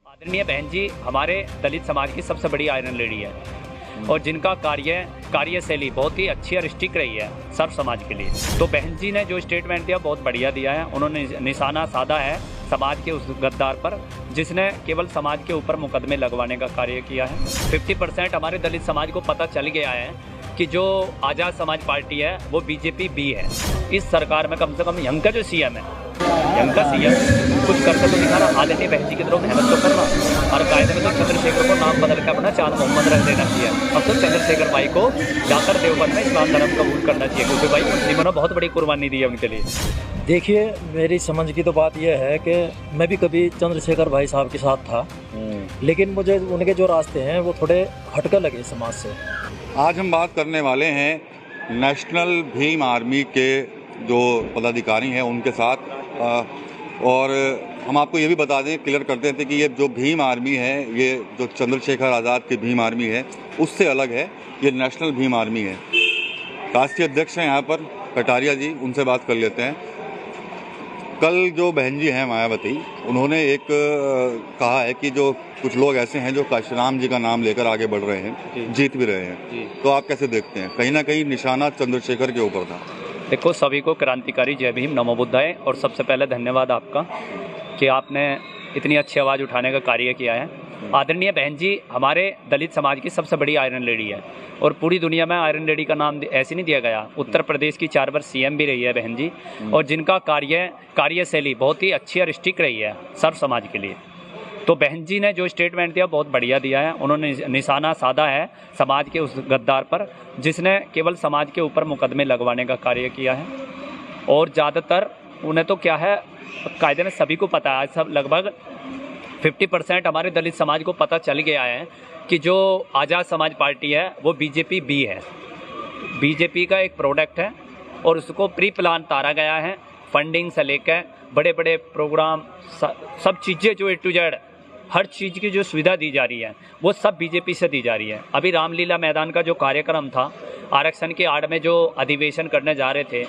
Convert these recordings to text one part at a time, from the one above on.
आदरणीय बहन जी हमारे दलित समाज की सबसे बड़ी आयरन लेडी है और जिनका कार्यशैली बहुत ही अच्छी और स्टिक रही है सर्व समाज के लिए। तो बहन जी ने जो स्टेटमेंट दिया बहुत बढ़िया दिया है। उन्होंने निशाना साधा है समाज के उस गद्दार पर जिसने केवल समाज के ऊपर मुकदमे लगवाने का कार्य किया है। 50% हमारे दलित समाज को पता चल गया है कि जो आज़ाद समाज पार्टी है वो बीजेपी भी है। इस सरकार में कम से कम यंग का जो सीएम है, यंग का सीएम कुछ करके तो दिखा रहा। आदरणीय बहन जी की तरफ मेहनत तो करना और कायदे में तो चंद्रशेखर को नाम बदल के अपना चांद मोहम्मद रख देना चाहिए। अब तो चंद्रशेखर भाई को जाकर देवबंद में इस्लाम धर्म कबूल करना चाहिए क्योंकि भाई मुस्लिमों ने बहुत बड़ी कुर्बानी दी है उनके लिए। देखिए, मेरी समझ की तो बात यह है कि मैं भी कभी चंद्रशेखर भाई साहब के साथ था, लेकिन मुझे उनके जो रास्ते हैं वो थोड़े हटकर लगे समाज से। आज हम बात करने वाले हैं नेशनल भीम आर्मी के जो पदाधिकारी हैं उनके साथ, और हम आपको ये भी बता दें, क्लियर करते थे कि ये जो भीम आर्मी है, ये जो चंद्रशेखर आज़ाद की भीम आर्मी है उससे अलग है। ये नेशनल भीम आर्मी है। राष्ट्रीय अध्यक्ष हैं यहाँ पर कटारिया जी, उनसे बात कर लेते हैं। कल जो बहन जी हैं मायावती, उन्होंने एक कहा है कि जो कुछ लोग ऐसे हैं जो काशीराम जी का नाम लेकर आगे बढ़ रहे हैं, जीत भी रहे हैं, तो आप कैसे देखते हैं? कहीं ना कहीं निशाना चंद्रशेखर के ऊपर था। देखो, सभी को क्रांतिकारी जय भीम, नमो बुद्धाय। और सबसे पहले धन्यवाद आपका कि आपने इतनी अच्छी आवाज़ उठाने का कार्य किया है। आदरणीय बहन जी हमारे दलित समाज की सबसे बड़ी आयरन लेडी है और पूरी दुनिया में आयरन लेडी का नाम ऐसे नहीं दिया गया। उत्तर प्रदेश की 4 बार सीएम भी रही है बहन जी और जिनका कार्यशैली बहुत ही अच्छी और स्टिक रही है सर्व समाज के लिए। तो बहन जी ने जो स्टेटमेंट दिया बहुत बढ़िया दिया है। उन्होंने निशाना साधा है समाज के उस गद्दार पर जिसने केवल समाज के ऊपर मुकदमे लगवाने का कार्य किया है। और ज़्यादातर उन्हें तो क्या है, कायदे में सभी को पता है, सब लगभग 50% हमारे दलित समाज को पता चल गया है कि जो आज़ाद समाज पार्टी है वो बीजेपी भी है। बीजेपी का एक प्रोडक्ट है और उसको प्री प्लान तारा गया है। फंडिंग से लेकर बड़े बड़े प्रोग्राम, सब चीज़ें जो A to Z हर चीज़ की जो सुविधा दी जा रही है वो सब बीजेपी से दी जा रही है। अभी रामलीला मैदान का जो कार्यक्रम था, आरक्षण की आड़ में जो अधिवेशन करने जा रहे थे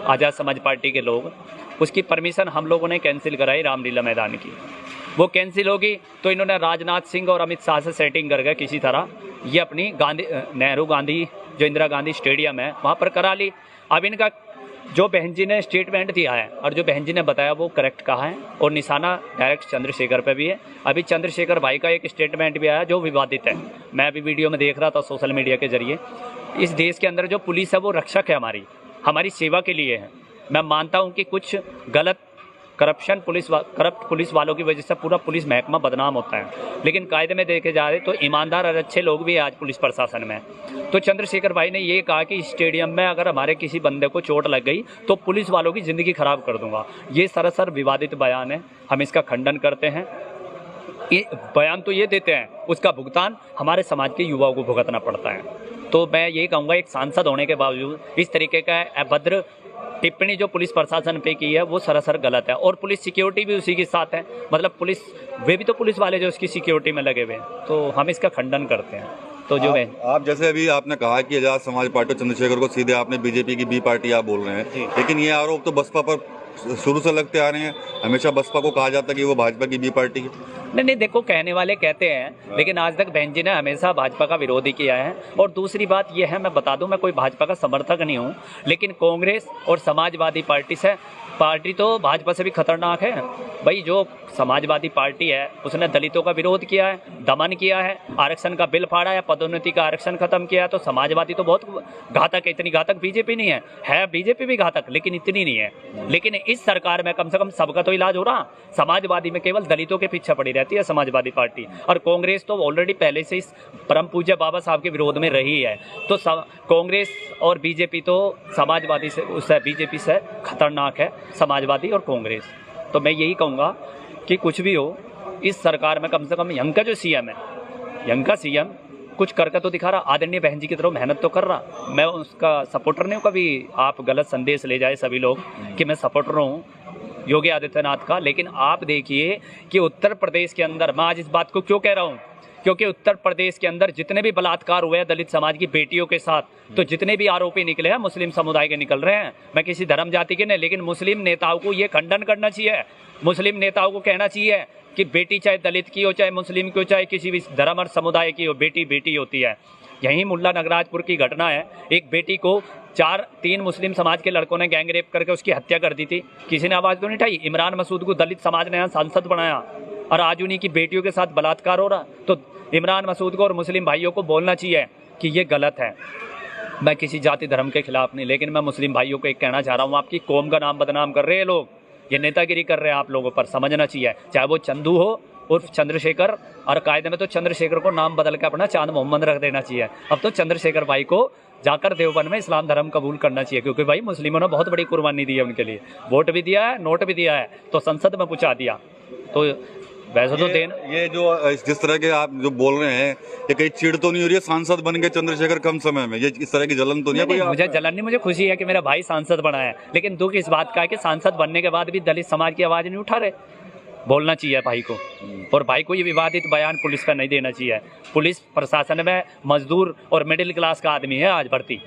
आज़ाद समाज पार्टी के लोग, उसकी परमिशन हम लोगों ने कैंसिल कराई रामलीला मैदान की। वो कैंसिल होगी तो इन्होंने राजनाथ सिंह और अमित शाह से सेटिंग कर गए किसी तरह, ये अपनी नेहरू गांधी जो इंदिरा गांधी स्टेडियम है वहाँ पर करा ली। अब इनका जो बहन जी ने स्टेटमेंट दिया है और जो बहन जी ने बताया वो करेक्ट कहा है और निशाना डायरेक्ट चंद्रशेखर पे भी है। अभी चंद्रशेखर भाई का एक स्टेटमेंट भी आया जो विवादित है। मैं अभी वीडियो में देख रहा था सोशल मीडिया के जरिए। इस देश के अंदर जो पुलिस है वो रक्षक है, हमारी सेवा के लिए है। मैं मानता हूँ कि कुछ गलत करप्ट पुलिस वालों की वजह से पूरा पुलिस महकमा बदनाम होता है, लेकिन कायदे में देखे जा रहे तो ईमानदार और अच्छे लोग भी आज पुलिस प्रशासन में। तो चंद्रशेखर भाई ने ये कहा कि स्टेडियम में अगर हमारे किसी बंदे को चोट लग गई तो पुलिस वालों की ज़िंदगी खराब कर दूंगा। ये सरासर विवादित बयान है, हम इसका खंडन करते हैं। ये बयान तो ये देते हैं, उसका भुगतान हमारे समाज के युवाओं को भुगतना पड़ता है। तो मैं ये कहूँगा, एक सांसद होने के बावजूद इस तरीके का अभद्र टिप्पणी जो पुलिस प्रशासन पे की है वो सरासर गलत है। और पुलिस सिक्योरिटी भी उसी के साथ है, मतलब पुलिस, वे भी तो पुलिस वाले जो उसकी सिक्योरिटी में लगे हुए हैं, तो हम इसका खंडन करते हैं। तो जो आप जैसे अभी आपने कहा कि आज़ाद समाज पार्टी चंद्रशेखर को सीधे आपने बीजेपी की बी पार्टी आप बोल रहे हैं, लेकिन ये आरोप तो बसपा पर शुरू से लगते आ रहे हैं। हमेशा बसपा को कहा जाता है कि वो भाजपा की बी पार्टी है। नहीं, देखो, कहने वाले कहते हैं, लेकिन आज तक बहन जी ने हमेशा भाजपा का विरोध ही किया है। और दूसरी बात यह है, मैं बता दूं, मैं कोई भाजपा का समर्थक नहीं हूं, लेकिन कांग्रेस और समाजवादी पार्टी तो भाजपा से भी खतरनाक है भाई। जो समाजवादी पार्टी है उसने दलितों का विरोध किया है, दमन किया है, आरक्षण का बिल फाड़ा है, पदोन्नति का आरक्षण खत्म किया है। तो समाजवादी तो बहुत घातक है, इतनी घातक बीजेपी नहीं है बीजेपी भी घातक, लेकिन इतनी नहीं है। लेकिन इस सरकार में कम से कम सबका तो इलाज हो रहा। समाजवादी में केवल दलितों के पीछे पड़ी रहती है समाजवादी पार्टी, और कांग्रेस तो ऑलरेडी पहले से इस परम पूज्य बाबा साहब के विरोध में रही है। तो कांग्रेस और बीजेपी तो समाजवादी से बीजेपी से खतरनाक है, समाजवादी और कांग्रेस। तो मैं यही कहूँगा कि कुछ भी हो, इस सरकार में कम से कम यंग का जो सीएम है, यंग का सीएम कुछ करके तो दिखा रहा। आदरणीय बहन जी की तरफ मेहनत तो कर रहा। मैं उसका सपोर्टर नहीं हूँ, कभी आप गलत संदेश ले जाए सभी लोग कि मैं सपोर्टर हूँ योगी आदित्यनाथ का। लेकिन आप देखिए कि उत्तर प्रदेश के अंदर, मैं आज इस बात को क्यों कह रहा हूँ क्योंकि उत्तर प्रदेश के अंदर जितने भी बलात्कार हुए हैं दलित समाज की बेटियों के साथ, तो जितने भी आरोपी निकले हैं मुस्लिम समुदाय के निकल रहे हैं। मैं किसी धर्म जाति के नहीं, लेकिन मुस्लिम नेताओं को ये खंडन करना चाहिए। मुस्लिम नेताओं को कहना चाहिए कि बेटी चाहे दलित की हो, चाहे मुस्लिम की हो, चाहे किसी भी धर्म और समुदाय की हो, बेटी बेटी होती है। यहीं मुल्ला नगराजपुर की घटना है, एक बेटी को 3 मुस्लिम समाज के लड़कों ने गैंग रेप करके उसकी हत्या कर दी थी। किसी ने आवाज़ तो नहीं उठाई। इमरान मसूद को दलित समाज ने यहाँ सांसद बनाया और आज उन्हीं की बेटियों के साथ बलात्कार हो रहा। तो इमरान मसूद को और मुस्लिम भाइयों को बोलना चाहिए कि ये गलत है। मैं किसी जाति धर्म के खिलाफ नहीं, लेकिन मैं मुस्लिम भाइयों को एक कहना चाह रहा हूँ, आपकी कौम का नाम बदनाम कर रहे हैं लोग, ये नेतागिरी कर रहे हैं आप लोगों पर, समझना चाहिए। चाहे वो चंदू हो उर्फ चंद्रशेखर, और कायदे में तो चंद्रशेखर को नाम बदल के अपना चांद मोहम्मद रख देना चाहिए। अब तो चंद्रशेखर भाई को जाकर देवबंद में इस्लाम धर्म कबूल करना चाहिए, क्योंकि भाई मुस्लिमों ने बहुत बड़ी कुर्बानी दी है उनके लिए। वोट भी दिया है, नोट भी दिया है, तो संसद में पहुंचा दिया। तो वैसे तो ये जो जिस तरह के आप जो बोल रहे हैं, ये कहीं चिढ़ तो नहीं हो रही है? सांसद बन गए चंद्रशेखर कम समय में, ये इस तरह की जलन तो नहीं है? कोई मुझे जलन नहीं, मुझे खुशी है कि मेरा भाई सांसद बना है, लेकिन दुख इस बात का है कि सांसद बनने के बाद भी दलित समाज की आवाज़ नहीं उठा रहे। बोलना चाहिए भाई को, और भाई को ये विवादित बयान पुलिस पर नहीं देना चाहिए। पुलिस प्रशासन में मजदूर और मिडिल क्लास का आदमी है आज भर्ती।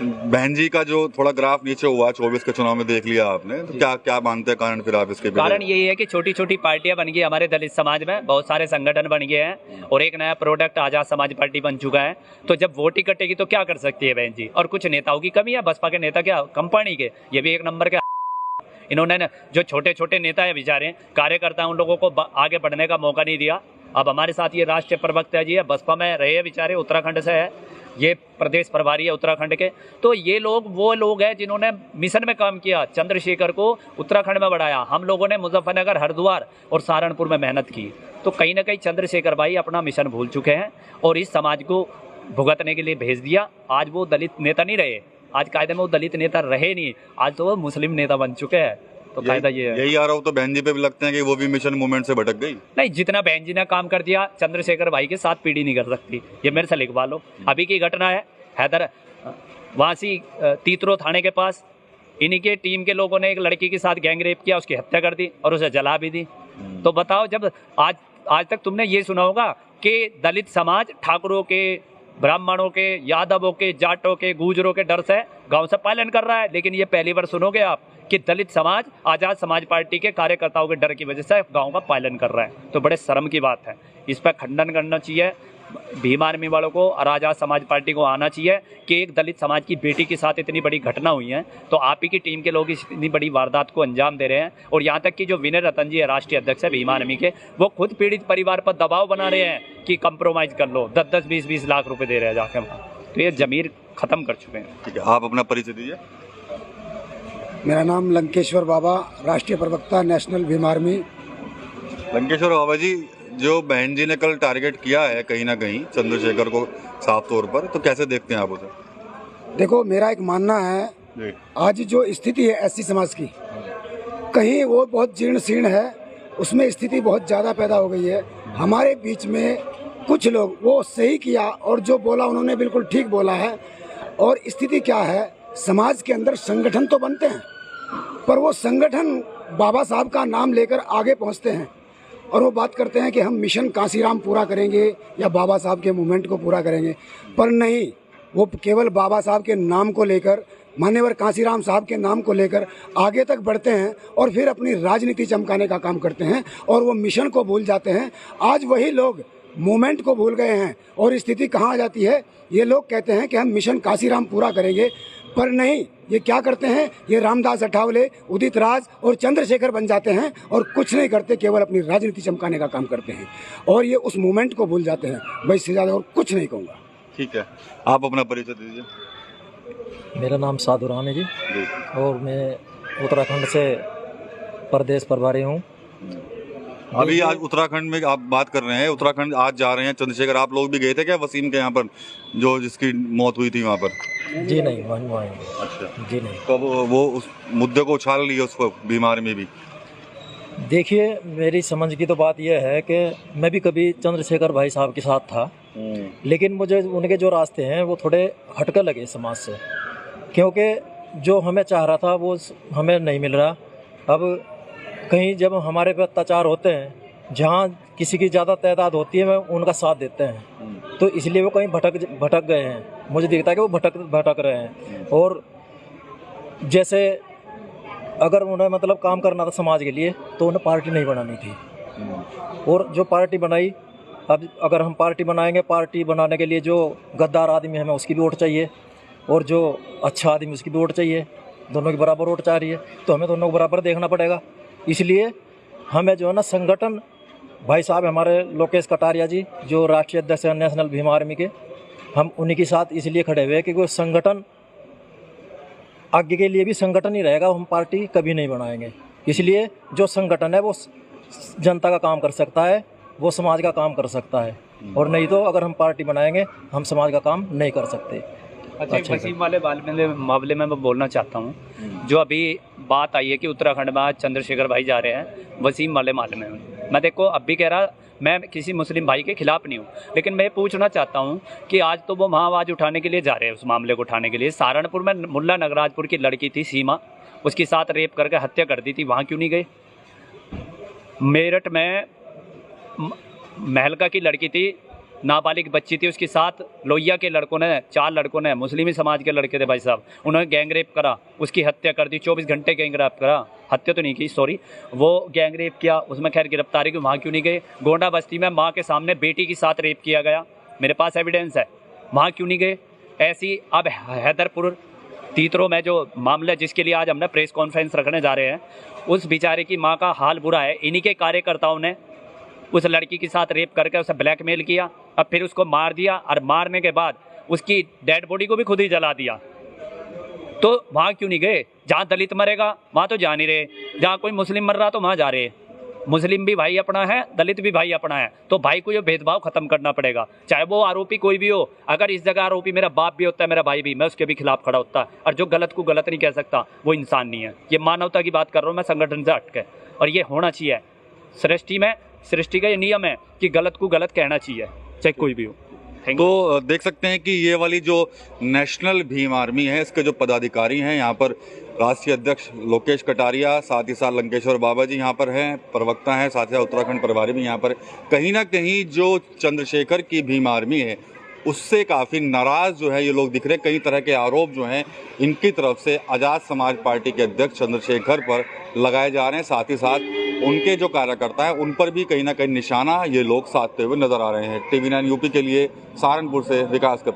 बहन जी का जो थोड़ा ग्राफ नीचे हुआ 24 के चुनाव में देख लिया आपने, तो क्या मानते हैं कारण? फिर आप इसके कारण यही है कि छोटी छोटी पार्टियां बन गई हमारे दलित समाज में, बहुत सारे संगठन बन गए हैं और एक नया प्रोडक्ट आजाद समाज पार्टी बन चुका है। तो जब वोट ही कटेगी तो क्या कर सकती है बहन जी? और कुछ नेताओं की कमी है, बसपा के नेता क्या कंपनी के, ये भी एक नंबर के। इन्होंने जो छोटे छोटे नेता है बेचारे कार्यकर्ता, उन लोगों को आगे बढ़ने का मौका नहीं दिया। अब हमारे साथ ये राष्ट्रीय प्रवक्ता जी है, बसपा में रहे हैं बेचारे, उत्तराखंड से है, ये प्रदेश प्रभारी है उत्तराखंड के। तो ये लोग वो लोग हैं जिन्होंने मिशन में काम किया, चंद्रशेखर को उत्तराखंड में बढ़ाया। हम लोगों ने मुजफ्फरनगर, हरिद्वार और सहारनपुर में मेहनत की। तो कहीं ना कहीं चंद्रशेखर भाई अपना मिशन भूल चुके हैं और इस समाज को भुगतने के लिए भेज दिया। आज वो दलित नेता नहीं रहे, आज कायदे में वो दलित नेता रहे नहीं, आज तो वो मुस्लिम नेता बन चुके हैं। तो कायदा ये है। यही आरोप तो बहन जी पे भी लगते हैं कि वो भी मिशन मूवमेंट से भटक गई। नहीं, जितना बहन जी ने काम कर दिया चंद्रशेखर भाई के साथ पीढ़ी नहीं कर सकती, ये मेरे से लिखवा लो। अभी की घटना है वासी तीतरो थाने के पास, इन्हीं के टीम के लोगों ने एक लड़की के साथ गैंग रेप किया, उसकी हत्या कर दी और उसे जला भी दी। तो बताओ, जब आज तक तुमने ये सुना होगा कि दलित समाज ठाकुरों के, ब्राह्मणों के, यादवों के, जाटों के, गुजरों के डर से गांव से पालन कर रहा है, लेकिन ये पहली बार सुनोगे आप कि दलित समाज आजाद समाज पार्टी के कार्यकर्ताओं के डर की वजह से गांव का पालन कर रहा है। तो बड़े शर्म की बात है, इस पर खंडन करना चाहिए भीम आर्मी वालों को और आजाद समाज पार्टी को आना चाहिए कि एक दलित समाज की बेटी के साथ इतनी बड़ी घटना हुई है, तो आप ही की टीम के लोग इतनी बड़ी वारदात को अंजाम दे रहे हैं। और यहाँ तक कि जो विनय रतन जी है, राष्ट्रीय अध्यक्ष है भीम आर्मी के, वो खुद पीड़ित परिवार पर दबाव बना रहे हैं कि कंप्रोमाइज़ कर लो, 10-10, 20-20 लाख रुपए दे रहे हैं जाके वहाँ। तो ये जमीर ख़त्म कर चुके हैं। ठीक है, आप अपना परिचय दीजिए। मेरा नाम लंकेश्वर बाबा, राष्ट्रीय प्रवक्ता, नेशनल भीम आर्मी। लंकेश्वर बाबा जी, जो बहन जी ने कल टारगेट किया है कहीं ना कहीं चंद्रशेखर को साफ तौर पर, तो कैसे देखते हैं आप उसे? देखो, मेरा एक मानना है, आज जो स्थिति है एससी समाज की, कहीं वो बहुत जीर्ण शीर्ण है, उसमें स्थिति बहुत ज़्यादा पैदा हो गई है। हमारे बीच में कुछ लोग, वो सही किया और जो बोला उन्होंने बिल्कुल ठीक बोला है। और स्थिति क्या है, समाज के अंदर संगठन तो बनते हैं, पर वो संगठन बाबा साहब का नाम लेकर आगे पहुंचते हैं और वो बात करते हैं कि हम मिशन कांसीराम पूरा करेंगे या बाबा साहब के मूवमेंट को पूरा करेंगे, पर नहीं, वो केवल बाबा साहब के नाम को लेकर, मान्यवर कांसीराम साहब के नाम को लेकर आगे तक बढ़ते हैं और फिर अपनी राजनीति चमकाने का काम करते हैं और वो मिशन को भूल जाते हैं। आज वही लोग मूवमेंट को भूल गए हैं और स्थिति कहाँ आ जाती है, ये लोग कहते हैं कि हम मिशन कांसीराम पूरा करेंगे, पर नहीं, ये क्या करते हैं, ये रामदास अठावले, उदित राज और चंद्रशेखर बन जाते हैं और कुछ नहीं करते, केवल अपनी राजनीति चमकाने का काम करते हैं और ये उस मूवमेंट को भूल जाते हैं। मैं इससे ज़्यादा और कुछ नहीं कहूँगा। ठीक है, आप अपना परिचय दीजिए। मेरा नाम साधु राम है जी, और मैं उत्तराखंड से प्रदेश प्रभारी हूँ। अभी आज उत्तराखंड में आप बात कर रहे हैं, उत्तराखंड आज जा रहे हैं चंद्रशेखर, आप लोग भी गए थे क्या वसीम के यहाँ पर, जो जिसकी मौत हुई थी वहाँ पर? जी नहीं, वहाँ अच्छा जी नहीं। तो वो उस मुद्दे को उछाल लिया उसको बीमार में भी? देखिए, मेरी समझ की तो बात यह है कि मैं भी कभी चंद्रशेखर भाई साहब के साथ था, लेकिन मुझे उनके जो रास्ते हैं वो थोड़े हटकर लगे समाज से, क्योंकि जो हमें चाह रहा था वो हमें नहीं मिल रहा। अब कहीं जब हमारे पे अत्याचार होते हैं, जहाँ किसी की ज़्यादा तादाद होती है मैं उनका साथ देते हैं, तो इसलिए वो कहीं भटक गए हैं। मुझे दिखता है कि वो भटक रहे हैं। और जैसे अगर उन्हें मतलब काम करना था समाज के लिए तो उन्हें पार्टी नहीं बनानी थी, और जो पार्टी बनाई, अब अगर हम पार्टी बनाएंगे, पार्टी बनाने के लिए जो गद्दार आदमी है हमें उसकी भी वोट चाहिए, और जो अच्छा आदमी उसकी भी वोट चाहिए, दोनों की बराबर वोट चाह रही है, तो हमें दोनों को बराबर देखना पड़ेगा। इसलिए हमें जो है ना संगठन, भाई साहब हमारे लोकेश कटारिया जी जो राष्ट्रीय अध्यक्ष हैं नेशनल भीम आर्मी के, हम उन्हीं के साथ इसलिए खड़े हुए हैं कि वो संगठन आगे के लिए भी संगठन ही रहेगा, हम पार्टी कभी नहीं बनाएंगे। इसलिए जो संगठन है वो जनता का काम कर सकता है, वो समाज का काम कर सकता है, और नहीं तो अगर हम पार्टी बनाएंगे हम समाज का काम नहीं कर सकते। अच्छा, वसीम वाले मामले में मैं बोलना चाहता हूँ, जो अभी बात आई है कि उत्तराखंड में आज चंद्रशेखर भाई जा रहे हैं, वसीम वाले मामले में मैं देखो अब भी कह रहा, मैं किसी मुस्लिम भाई के खिलाफ नहीं हूँ, लेकिन मैं पूछना चाहता हूँ कि आज तो वो वहाँ आवाज़ उठाने के लिए जा रहे हैं, उस मामले को उठाने के लिए। सहारनपुर में मुल्ला नगराजपुर की लड़की थी सीमा, उसके साथ रेप करके हत्या कर दी थी, वहाँ क्यों नहीं गए? मेरठ में महलका की लड़की थी, नाबालिग बच्ची थी, उसके साथ लोहिया के लड़कों ने, 4 लड़कों ने, मुस्लिम समाज के लड़के थे भाई साहब, उन्होंने गैंग रेप करा, उसकी हत्या कर दी, 24 घंटे गैंग रेप करा, हत्या तो नहीं की सॉरी, वो गैंग रेप किया, उसमें खैर गिरफ्तारी की, वहाँ क्यों नहीं गए? गोंडा बस्ती में माँ के सामने बेटी के साथ रेप किया गया, मेरे पास एविडेंस है, वहाँ क्यों नहीं गए? ऐसी अब हैदरपुर तीतरो में जो मामला जिसके लिए आज हमने प्रेस कॉन्फ्रेंस रखने जा रहे हैं, उस बेचारे की माँ का हाल बुरा है। इन्हीं के कार्यकर्ताओं ने उस लड़की के साथ रेप करके उसे ब्लैकमेल किया, अब फिर उसको मार दिया, और मारने के बाद उसकी डेड बॉडी को भी खुद ही जला दिया। तो वहाँ क्यों नहीं गए? जहाँ दलित मरेगा वहाँ तो जा नहीं रहे, जहाँ कोई मुस्लिम मर रहा तो वहाँ जा रहे। मुस्लिम भी भाई अपना है, दलित भी भाई अपना है, तो भाई को ये भेदभाव खत्म करना पड़ेगा, चाहे वो आरोपी कोई भी हो। अगर इस जगह आरोपी मेरा बाप भी होता है, मेरा भाई भी, मैं उसके भी खिलाफ खड़ा होता। और जो गलत को गलत नहीं कह सकता वो इंसान नहीं है। ये मानवता की बात कर रहा हूँ मैं, संगठन से हट के, और ये होना चाहिए। सृष्टि का ये नियम है कि गलत को गलत कहना चाहिए, चाहे कोई भी हो। तो देख सकते हैं कि ये वाली जो नेशनल भीम आर्मी है, इसके जो पदाधिकारी हैं, यहाँ पर राष्ट्रीय अध्यक्ष लोकेश कटारिया, साथ ही साथ लंकेश्वर बाबा जी यहाँ पर हैं, प्रवक्ता हैं, साथ ही साथ उत्तराखंड प्रभारी भी यहाँ पर। कहीं ना कहीं जो चंद्रशेखर की भीम आर्मी है उससे काफ़ी नाराज़ जो है ये लोग दिख रहे हैं। कई तरह के आरोप जो हैं इनकी तरफ से आज़ाद समाज पार्टी के अध्यक्ष चंद्रशेखर पर लगाए जा रहे हैं, साथ ही साथ उनके जो कार्यकर्ता हैं उन पर भी कहीं ना कहीं निशाना ये लोग साधते हुए नजर आ रहे हैं। TV9 यूपी के लिए सहारनपुर से विकास कपिल।